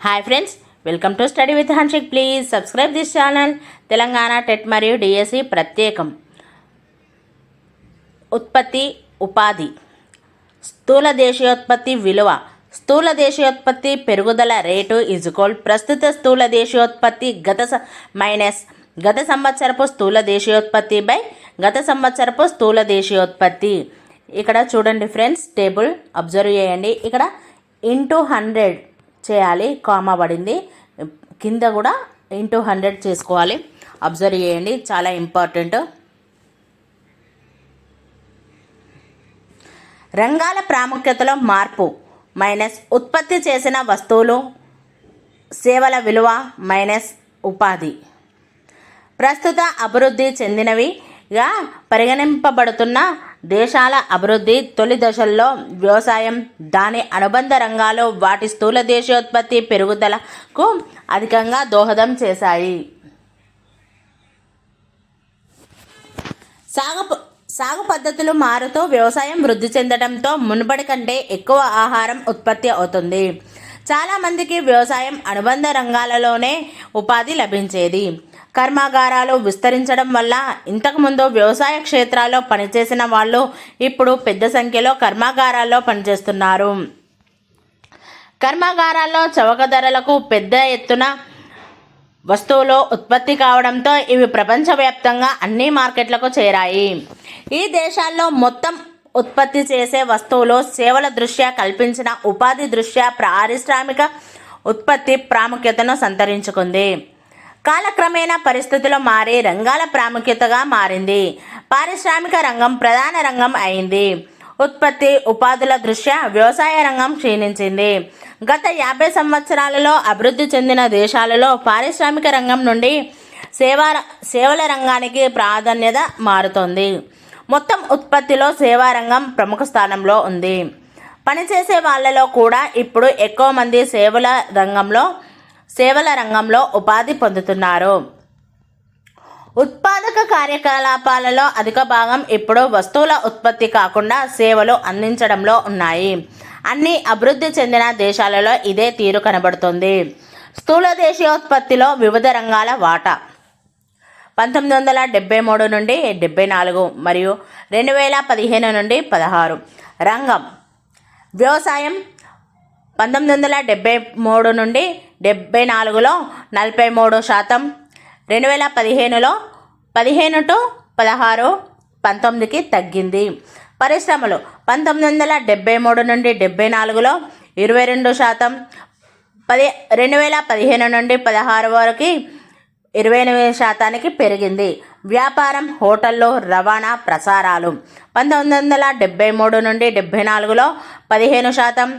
Hi friends, welcome to study with Hanshik. Please subscribe this channel. Telangana TET మరియు DSC ప్రత్యేకం. ఉత్పత్తి, ఉపాధి. స్థూల దేశీయోత్పత్తి విలువ. స్థూల దేశీయోత్పత్తి పెరుగుదల రేటు ఈజ్ఈక్వల్ ప్రస్తుత స్థూల దేశీయోత్పత్తి గత సంవత్సరపు స్థూల దేశీయోత్పత్తి బై గత సంవత్సరపు స్థూల దేశీయోత్పత్తి. ఇక్కడ చూడండి ఫ్రెండ్స్, టేబుల్ అబ్జర్వ్ చేయండి. ఇక్కడ ఇంటూ 100 చేయాలి, కామా పడింది. కింద కూడా ఇంటూ 100 చేసుకోవాలి. అబ్జర్వ్ చేయండి, చాలా ఇంపార్టెంట్. రంగాల ప్రాముఖ్యతలో మార్పు మైనస్ ఉత్పత్తి చేసిన వస్తువులు సేవల విలువ మైనస్ ఉపాధి. ప్రస్తుత అభివృద్ధి చెందినవిగా పరిగణింపబడుతున్న దేశాల అభివృద్ధి తొలి దశల్లో వ్యవసాయం, దాని అనుబంధ రంగాలు వాటి స్థూల దేశీయోత్పత్తి పెరుగుదలకు అధికంగా దోహదం చేశాయి. సాగు పద్ధతులు మారుతూ వ్యవసాయం వృద్ధి చెందడంతో మునుపటి కంటే ఎక్కువ ఆహారం ఉత్పత్తి అవుతుంది. చాలామందికి వ్యవసాయం అనుబంధ రంగాలలోనే ఉపాధి లభించేది. కర్మాగారాలు విస్తరించడం వల్ల ఇంతకుముందు వ్యవసాయ క్షేత్రాల్లో పనిచేసిన వాళ్ళు ఇప్పుడు పెద్ద సంఖ్యలో కర్మాగారాల్లో పనిచేస్తున్నారు. కర్మాగారాల్లో చౌక ధరలకు పెద్ద ఎత్తున వస్తువులు ఉత్పత్తి కావడంతో ఇవి ప్రపంచవ్యాప్తంగా అన్ని మార్కెట్లకు చేరాయి. ఈ దేశాల్లో మొత్తం ఉత్పత్తి చేసే వస్తువులు సేవల దృష్ట్యా కల్పించిన ఉపాధి దృష్ట్యా పారిశ్రామిక ఉత్పత్తి ప్రాముఖ్యతను సంతరించుకుంది. కాలక్రమేణా పరిస్థితులు మారి రంగాల ప్రాముఖ్యతగా మారింది. పారిశ్రామిక రంగం ప్రధాన రంగం అయింది. ఉత్పత్తి, ఉపాధుల దృష్ట్యా వ్యవసాయ రంగం క్షీణించింది. గత 50 సంవత్సరాలలో అభివృద్ధి చెందిన దేశాలలో పారిశ్రామిక రంగం నుండి సేవల రంగానికి ప్రాధాన్యత మారుతోంది. మొత్తం ఉత్పత్తిలో సేవా రంగం ప్రముఖ స్థానంలో ఉంది. పనిచేసే వాళ్ళలో కూడా ఇప్పుడు ఎక్కువ మంది సేవల రంగంలో ఉపాధి పొందుతున్నారు. ఉత్పాదక కార్యకలాపాలలో అధిక భాగం ఇప్పుడు వస్తువుల ఉత్పత్తి కాకుండా సేవలు అందించడంలో ఉన్నాయి. అన్ని అభివృద్ధి చెందిన దేశాలలో ఇదే తీరు కనబడుతుంది. స్థూల దేశీయోత్పత్తిలో వివిధ రంగాల వాటా 1973 నుండి 74 మరియు 2015 నుండి 16. రంగం వ్యవసాయం 1973 నుండి 74లో 43%, 2015లో 15 to 16 19కి తగ్గింది. పరిశ్రమలు 1973 నుండి 74లో 22%, 2015 నుండి 16 వరకు 28%కి పెరిగింది. వ్యాపారం, హోటళ్ళు, రవాణా, ప్రసారాలు 1973 నుండి 74లో 15%,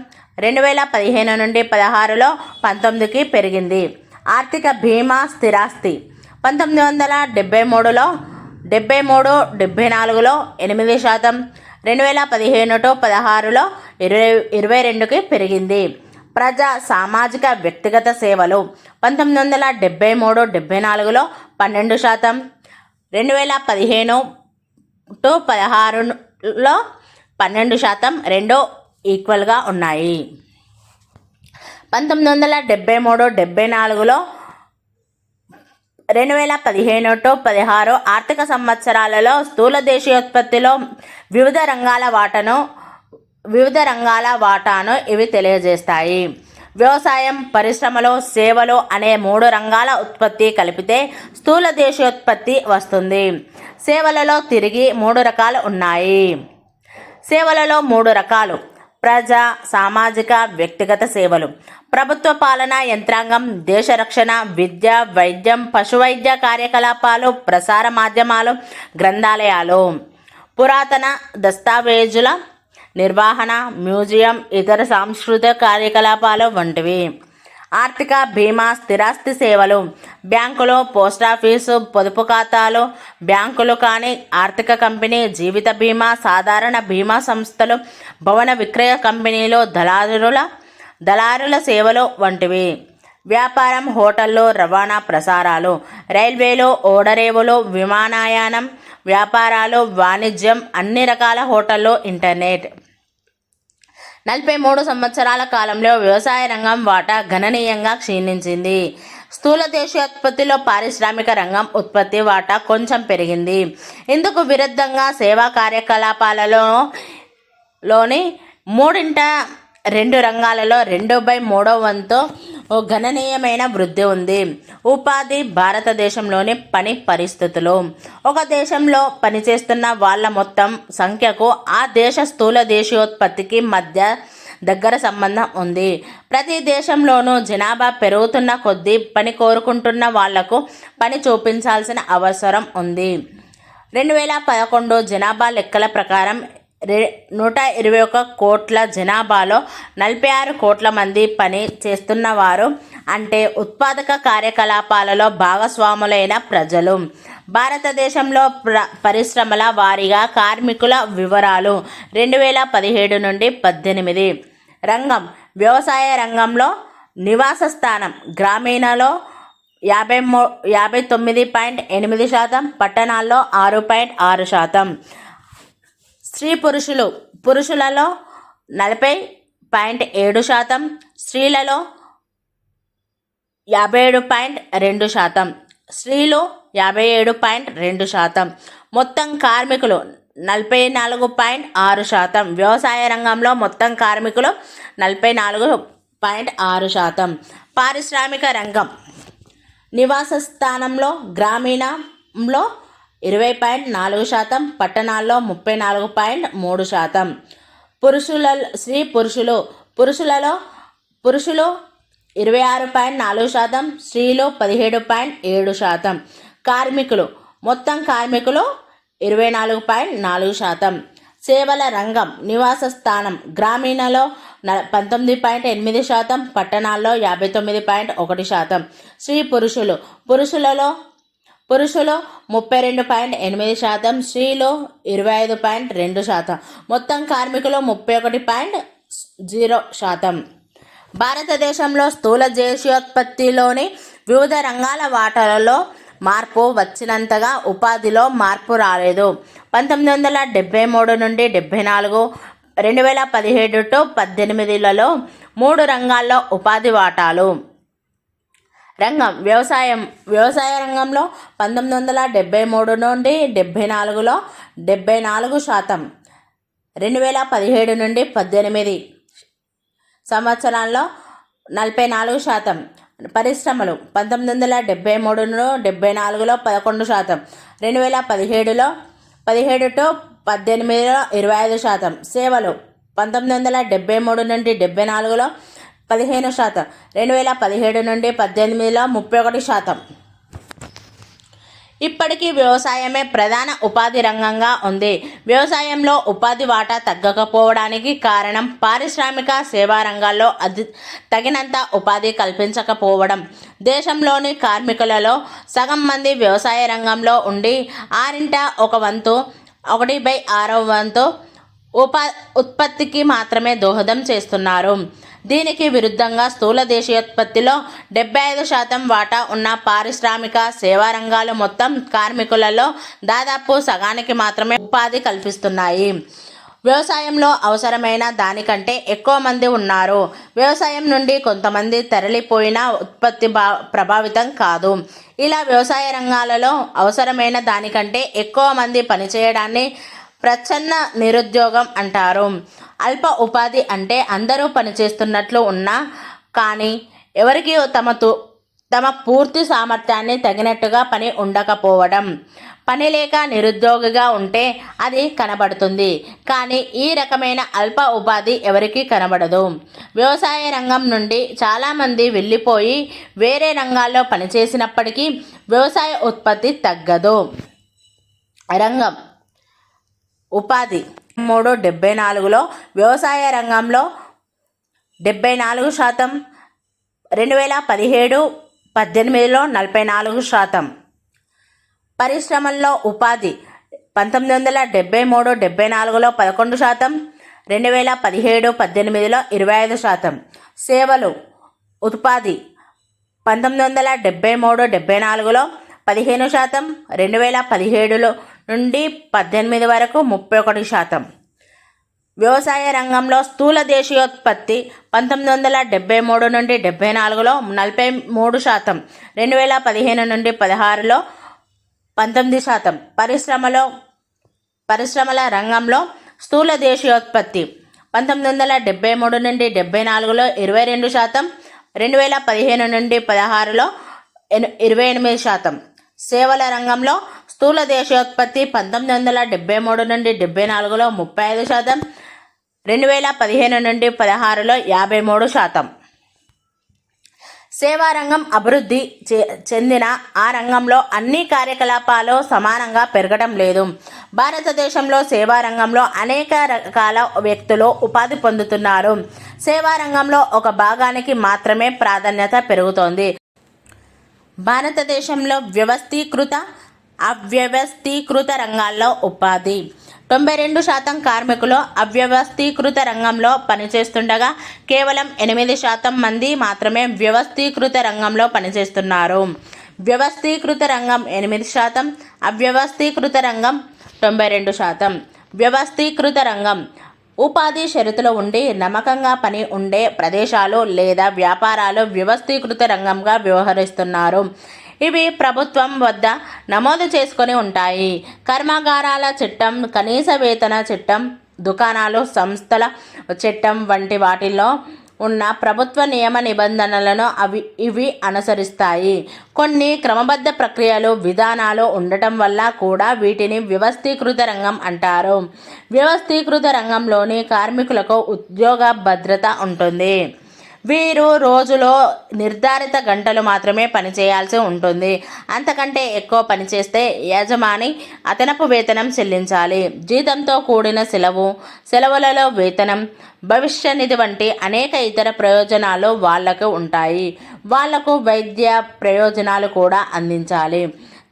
2015 నుండి 16లో 19కి పెరిగింది. ఆర్థిక బీమా, స్థిరాస్తి 1973లో 73, 74లో 8%, 2015 to 16లో 22కి పెరిగింది. ప్రజా సామాజిక వ్యక్తిగత సేవలు 1973, 74లో 12%, 2015 to 16లో 12%, రెండూ ఈక్వల్గా ఉన్నాయి. 1973, 74లో 2015 to 16 ఆర్థిక సంవత్సరాలలో స్థూల దేశీయోత్పత్తిలో వివిధ రంగాల వాటాను ఇవి తెలియజేస్తాయి. వ్యవసాయం, పరిశ్రమలు, సేవలు అనే 3 రంగాల ఉత్పత్తి కలిపితే స్థూల దేశీయోత్పత్తి వస్తుంది. సేవలలో తిరిగి 3 రకాలు ఉన్నాయి. సేవలలో 3 రకాలు: ప్రజా, సామాజిక, వ్యక్తిగత సేవలు. ప్రభుత్వ పాలనా యంత్రాంగం, దేశ రక్షణ, విద్య, వైద్యం, పశువైద్య కార్యకలాపాలు, ప్రసార మాధ్యమాలు, గ్రంథాలయాలు, పురాతన దస్తావేజుల నిర్వహణ, మ్యూజియం, ఇతర సాంస్కృతిక కార్యకలాపాలు వంటివి. ఆర్థిక బీమా, స్థిరాస్తి సేవలు. బ్యాంకులు, పోస్టాఫీసు, పొదుపు ఖాతాలు, బ్యాంకులు కాని ఆర్థిక కంపెనీ, జీవిత బీమా, సాధారణ బీమా సంస్థలు, భవన విక్రయ కంపెనీలు, దళారుల సేవలు వంటివి. వ్యాపారం, హోటళ్ళు, రవాణా, ప్రసారాలు. రైల్వేలు, ఓడరేవులు, విమానయానం, వ్యాపారాలు, వాణిజ్యం, అన్ని రకాల హోటళ్ళు, ఇంటర్నెట్. 43 సంవత్సరాల కాలంలో వ్యవసాయ రంగం వాటా గణనీయంగా క్షీణించింది. స్థూల దేశీయోత్పత్తిలో పారిశ్రామిక రంగం ఉత్పత్తి వాటా కొంచెం పెరిగింది. ఇందుకు విరుద్ధంగా సేవా కార్యకలాపాలలోని 3/2 రంగాలలో 2/3 వంతు గణనీయమైన వృద్ధి ఉంది. ఉపాధి భారతదేశంలోని పని పరిస్థితులు. ఒక దేశంలో పనిచేస్తున్న వాళ్ళ మొత్తం సంఖ్యకు ఆ దేశ స్థూల దేశీయోత్పత్తికి మధ్య దగ్గర సంబంధం ఉంది. ప్రతి దేశంలోనూ జనాభా పెరుగుతున్న కొద్దీ పని కోరుకుంటున్న వాళ్లకు పని చూపించాల్సిన అవసరం ఉంది. 2011 జనాభా లెక్కల ప్రకారం 121 కోట్ల జనాభాలో 46 కోట్ల మంది పని చేస్తున్నవారు, అంటే ఉత్పాదక కార్యకలాపాలలో భాగస్వాములైన ప్రజలు. భారతదేశంలో పరిశ్రమల వారీగా కార్మికుల వివరాలు 2017 నుండి 18. రంగం: వ్యవసాయ రంగంలో నివాస స్థానం గ్రామీణలో 59.8%, పట్టణాల్లో 6.6%. స్త్రీ పురుషులలో 40.7%, స్త్రీలలో 57.2%, స్త్రీలు 57.2%. మొత్తం కార్మికులు 44.6%. వ్యవసాయ రంగంలో మొత్తం కార్మికులు 44.6%. పారిశ్రామిక రంగం నివాస స్థానంలో గ్రామీణంలో 20.4%, పట్టణాల్లో 34.3%. పురుషులలో 26.4%, స్త్రీలు 17.7%. కార్మికులు మొత్తం కార్మికులు 24.4%. సేవల రంగం నివాస స్థానం గ్రామీణలో 19.8%, పట్టణాల్లో 59.1%. పురుషులు 32.8%, స్త్రీలు 25.2%. మొత్తం కార్మికులు 31.0%. భారతదేశంలో స్థూల దేశీయోత్పత్తిలోని వివిధ రంగాల వాటాలలో మార్పు వచ్చినంతగా ఉపాధిలో మార్పు రాలేదు. 1973 నుండి 74, 2017 to 18లలో 3 రంగాల్లో ఉపాధి వాటాలు. రంగం వ్యవసాయ రంగంలో 1973 నుండి 74లో 74%, 2017 నుండి 18 సంవత్సరాల్లో 44%. పరిశ్రమలు 1973 నుండి 74లో 11%, 2017 to 18లో 25%. సేవలు 1973 నుండి 74లో 15%, 2017 నుండి 18లో 31%. ఇప్పటికీ వ్యవసాయమే ప్రధాన ఉపాధి రంగంగా ఉంది. వ్యవసాయంలో ఉపాధి వాటా తగ్గకపోవడానికి కారణం పారిశ్రామిక సేవా రంగాల్లో తగినంత ఉపాధి కల్పించకపోవడం. దేశంలోని కార్మికులలో సగం మంది వ్యవసాయ రంగంలో ఉండి 1/6 ఉత్పత్తికి మాత్రమే దోహదం చేస్తున్నారు. దీనికి విరుద్ధంగా స్థూల దేశీయోత్పత్తిలో 75% వాటా ఉన్న పారిశ్రామిక సేవా రంగాలు మొత్తం కార్మికులలో దాదాపు సగానికి మాత్రమే ఉపాధి కల్పిస్తున్నాయి. వ్యవసాయంలో అవసరమైన దానికంటే ఎక్కువ మంది ఉన్నారు. వ్యవసాయం నుండి కొంతమంది తరలిపోయినా ఉత్పత్తి ప్రభావితం కాదు. ఇలా వ్యవసాయ రంగాలలో అవసరమైన దానికంటే ఎక్కువ మంది పనిచేయడాన్ని ప్రచ్ఛన్న నిరుద్యోగం అంటారు. అల్ప ఉపాధి అంటే అందరూ పనిచేస్తున్నట్లు ఉన్నా కానీ ఎవరికి తమ పూర్తి సామర్థ్యాన్ని తగినట్టుగా పని ఉండకపోవడం. పని లేక నిరుద్యోగిగా ఉంటే అది కనబడుతుంది, కానీ ఈ రకమైన అల్ప ఉపాధి ఎవరికీ కనబడదు. వ్యవసాయ రంగం నుండి చాలామంది వెళ్ళిపోయి వేరే రంగాల్లో పనిచేసినప్పటికీ వ్యవసాయ ఉత్పత్తి తగ్గదు. రంగం ఉపాధి 1974లో వ్యవసాయ రంగంలో 74%, 2017-18లో 44%. పరిశ్రమల్లో ఉపాధి 1973-74లో 11%, 2017-18లో 25%. సేవలు ఉపాధి 1973-74లో 15%, 2017 నుండి 18 వరకు 31%. వ్యవసాయ రంగంలో స్థూల దేశీయోత్పత్తి 1973 నుండి 74లో 43%, 2015 నుండి 16లో 19%. పరిశ్రమల రంగంలో స్థూల దేశీయోత్పత్తి 1973 నుండి 74లో 22%, 2015 నుండి 16లో 28%. సేవల రంగంలో స్థూల దేశీయోత్పత్తి 1973 నుండి 74లో 35%, 2015 నుండి 16లో 53%. సేవారంగం అభివృద్ధి చెందిన ఆ రంగంలో అన్ని కార్యకలాపాలు సమానంగా పెరగడం లేదు. భారతదేశంలో సేవారంగంలో అనేక రకాల వ్యక్తులు ఉపాధి పొందుతున్నారు. సేవారంగంలో ఒక భాగానికి మాత్రమే ప్రాధాన్యత పెరుగుతోంది. భారతదేశంలో వ్యవస్థీకృత, అవ్యవస్థీకృత రంగాల్లో ఉపాధి 92% కార్మికులు అవ్యవస్థీకృత రంగంలో పనిచేస్తుండగా కేవలం 8% మంది మాత్రమే వ్యవస్థీకృత రంగంలో పనిచేస్తున్నారు. వ్యవస్థీకృత రంగం 8%, అవ్యవస్థీకృత రంగం 92%. వ్యవస్థీకృత రంగం ఉపాధి షరతులు ఉండి నమ్మకంగా పని ఉండే ప్రదేశాలు లేదా వ్యాపారాలు వ్యవస్థీకృత రంగంగా వ్యవహరిస్తున్నారు. ఇవి ప్రభుత్వం వద్ద నమోదు చేసుకొని ఉంటాయి. కర్మాగారాల చట్టం, కనీస వేతన చట్టం, దుకాణాలు సంస్థల చట్టం వంటి వాటిల్లో ఉన్న ప్రభుత్వ నియమ నిబంధనలను ఇవి అనుసరిస్తాయి. కొన్ని క్రమబద్ధ ప్రక్రియలు, విధానాలు ఉండటం వల్ల కూడా వీటిని వ్యవస్థీకృత రంగం అంటారు. వ్యవస్థీకృత రంగంలోని కార్మికులకు ఉద్యోగ భద్రత ఉంటుంది. వీరు రోజులో నిర్ధారిత గంటలు మాత్రమే పనిచేయాల్సి ఉంటుంది. అంతకంటే ఎక్కువ పనిచేస్తే యజమాని అదనపు వేతనం చెల్లించాలి. జీతంతో కూడిన సెలవులలో వేతనం, భవిష్య నిధి వంటి అనేక ఇతర ప్రయోజనాలు వాళ్లకు ఉంటాయి. వాళ్లకు వైద్య ప్రయోజనాలు కూడా అందించాలి.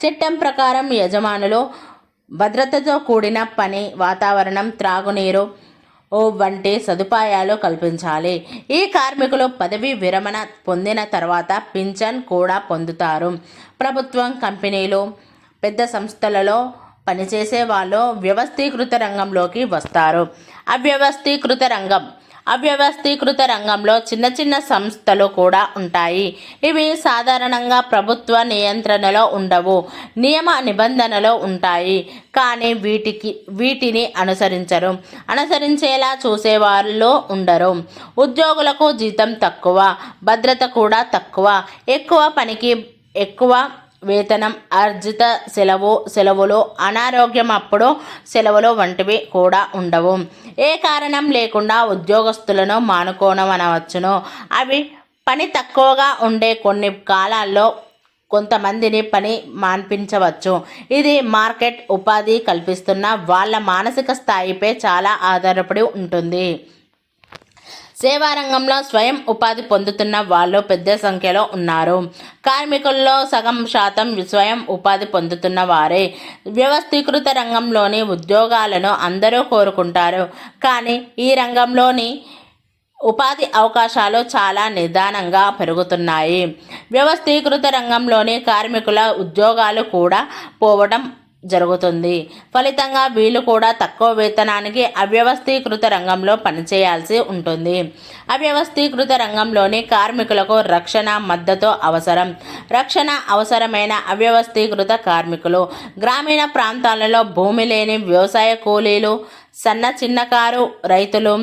చట్టం ప్రకారం యజమానులు భద్రతతో కూడిన పని వాతావరణం, త్రాగునీరు వంటి సదుపాయాలు కల్పించాలి. ఈ కార్మికులు పదవీ విరమణ పొందిన తర్వాత పింఛన్ కూడా పొందుతారు. ప్రభుత్వం, కంపెనీలు, పెద్ద సంస్థలలో పనిచేసే వాళ్ళు వ్యవస్థీకృత రంగంలోకి వస్తారు. అవ్యవస్థీకృత రంగంలో చిన్న చిన్న సంస్థలు కూడా ఉంటాయి. ఇవి సాధారణంగా ప్రభుత్వ నియంత్రణలో ఉండవు, నియమ నిబంధనలు ఉంటాయి. కానీ వీటిని అనుసరించేలా చూసేవాళ్ళు ఉండరు. ఉద్యోగులకు జీతం తక్కువ, భద్రత కూడా తక్కువ, ఎక్కువ పనికి ఎక్కువ వేతనం, అర్జిత సెలవులు, అనారోగ్యం అప్పుడు సెలవులు వంటివి కూడా ఉండవు. ఏ కారణం లేకుండా ఉద్యోగస్తులను మానుకోనవచ్చును. అవి పని తక్కువగా ఉండే కొన్ని కాలాల్లో కొంతమందిని పని మాన్పించవచ్చు. ఇది మార్కెట్ ఉపాధి కల్పిస్తున్న వాళ్ళ మానసిక స్థాయిపై చాలా ఆధారపడి ఉంటుంది. సేవారంగంలో స్వయం ఉపాధి పొందుతున్న వాళ్ళు పెద్ద సంఖ్యలో ఉన్నారు. కార్మికుల్లో సగం శాతం స్వయం ఉపాధి పొందుతున్న వారే. వ్యవస్థీకృత రంగంలోని ఉద్యోగాలను అందరూ కోరుకుంటారు. కానీ ఈ రంగంలోని ఉపాధి అవకాశాలు చాలా నిదానంగా పెరుగుతున్నాయి. వ్యవస్థీకృత రంగంలోని కార్మికుల ఉద్యోగాలు కూడా పోవడం జరుగుతుంది. ఫలితంగా వీళ్ళు కూడా తక్కువ వేతనానికి అవ్యవస్థీకృత రంగంలో పనిచేయాల్సి ఉంటుంది. అవ్యవస్థీకృత రంగంలోని కార్మికులకు రక్షణ, మద్దతు అవసరం. రక్షణ అవసరమైన అవ్యవస్థీకృత కార్మికులు గ్రామీణ ప్రాంతాలలో భూమి లేని వ్యవసాయ కూలీలు, చిన్నకారు రైతులు,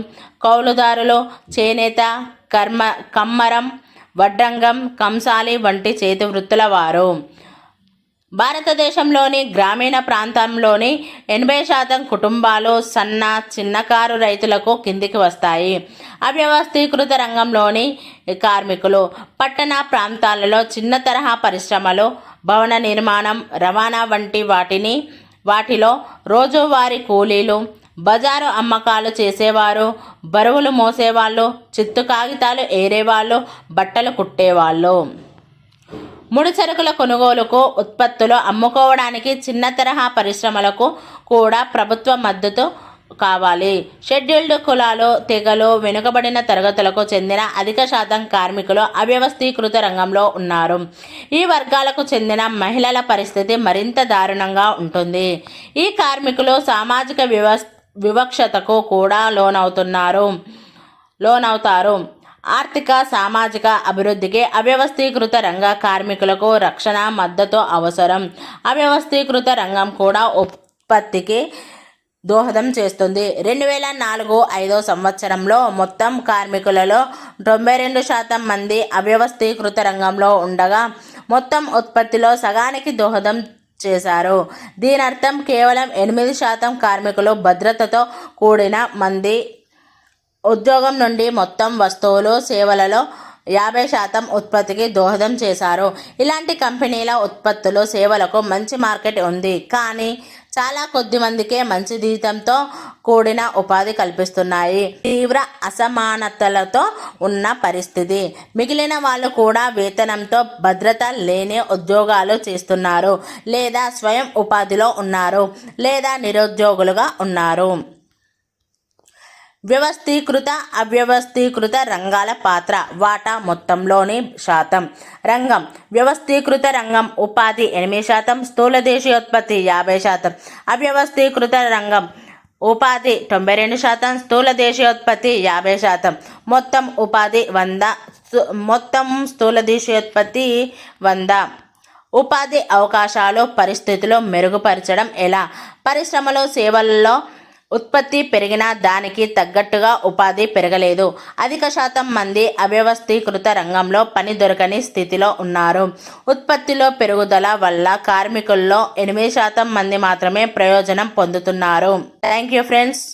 కౌలుదారులు, చేనేత, కమ్మరం, వడ్రంగం, కంసాలి వంటి చేతి వృత్తుల వారు. భారతదేశంలోని గ్రామీణ ప్రాంతంలోని 80% కుటుంబాలు చిన్నకారు రైతులకు కిందికి వస్తాయి. అవ్యవస్థీకృత రంగంలోని కార్మికులు పట్టణ ప్రాంతాలలో చిన్న తరహా పరిశ్రమలు, భవన నిర్మాణం, రవాణా వంటి వాటిలో రోజువారీ కూలీలు, బజారు అమ్మకాలు చేసేవారు, బరువులు మోసేవాళ్ళు, చిత్తు కాగితాలు ఏరేవాళ్ళు, బట్టలు కుట్టేవాళ్ళు. ముడిసరుకుల కొనుగోలుకు, ఉత్పత్తులు అమ్ముకోవడానికి చిన్న తరహా పరిశ్రమలకు కూడా ప్రభుత్వ మద్దతు కావాలి. షెడ్యూల్డ్ కులాలు, తెగలు, వెనుకబడిన తరగతులకు చెందిన అధిక శాతం కార్మికులు అవ్యవస్థీకృత రంగంలో ఉన్నారు. ఈ వర్గాలకు చెందిన మహిళల పరిస్థితి మరింత దారుణంగా ఉంటుంది. ఈ కార్మికులు సామాజిక వివక్షతకు కూడా లోనవుతారు. ఆర్థిక సామాజిక అభివృద్ధికి అవ్యవస్థీకృత రంగ కార్మికులకు రక్షణ మద్దతు అవసరం. అవ్యవస్థీకృత రంగం కూడా ఉత్పత్తికి దోహదం చేస్తుంది. 2004-05 సంవత్సరంలో మొత్తం కార్మికులలో 92% మంది అవ్యవస్థీకృత రంగంలో ఉండగా మొత్తం ఉత్పత్తిలో సగానికి దోహదం చేశారు. దీనర్థం కేవలం 8% కార్మికులు భద్రతతో కూడిన మంది ఉద్యోగం నుండి మొత్తం వస్తువులు సేవలలో 50% ఉత్పత్తికి దోహదం చేశారు. ఇలాంటి కంపెనీల ఉత్పత్తులు సేవలకు మంచి మార్కెట్ ఉంది, కానీ చాలా కొద్ది మందికే మంచి జీతంతో కూడిన ఉపాధి కల్పిస్తున్నాయి. తీవ్ర అసమానతలతో ఉన్న పరిస్థితి. మిగిలిన వాళ్ళు కూడా వేతనంతో భద్రత లేని ఉద్యోగాలు చేస్తున్నారు, లేదా స్వయం ఉపాధిలో ఉన్నారు, లేదా నిరుద్యోగులుగా ఉన్నారు. వ్యవస్థీకృత అవ్యవస్థీకృత రంగాల పాత్ర. వాటా మొత్తంలోని శాతం. రంగం. వ్యవస్థీకృత రంగం ఉపాధి 8%, స్థూల దేశీయోత్పత్తి 50%. అవ్యవస్థీకృత రంగం ఉపాధి 92%, స్థూల దేశీయోత్పత్తి 50%. మొత్తం ఉపాధి 100, మొత్తం స్థూల దేశీయోత్పత్తి 100. ఉపాధి అవకాశాలు పరిస్థితులు మెరుగుపరచడం ఎలా? పరిశ్రమలు సేవల్లో ఉత్పత్తి పెరిగినా దానికి తగ్గట్టుగా ఉపాధి పెరగలేదు. అధిక శాతం మంది అవ్యవస్థీకృత రంగంలో పని దొరకని స్థితిలో ఉన్నారు. ఉత్పత్తిలో పెరుగుదల వల్ల కార్మికుల్లో 8% మంది మాత్రమే ప్రయోజనం పొందుతున్నారు. Thank you friends.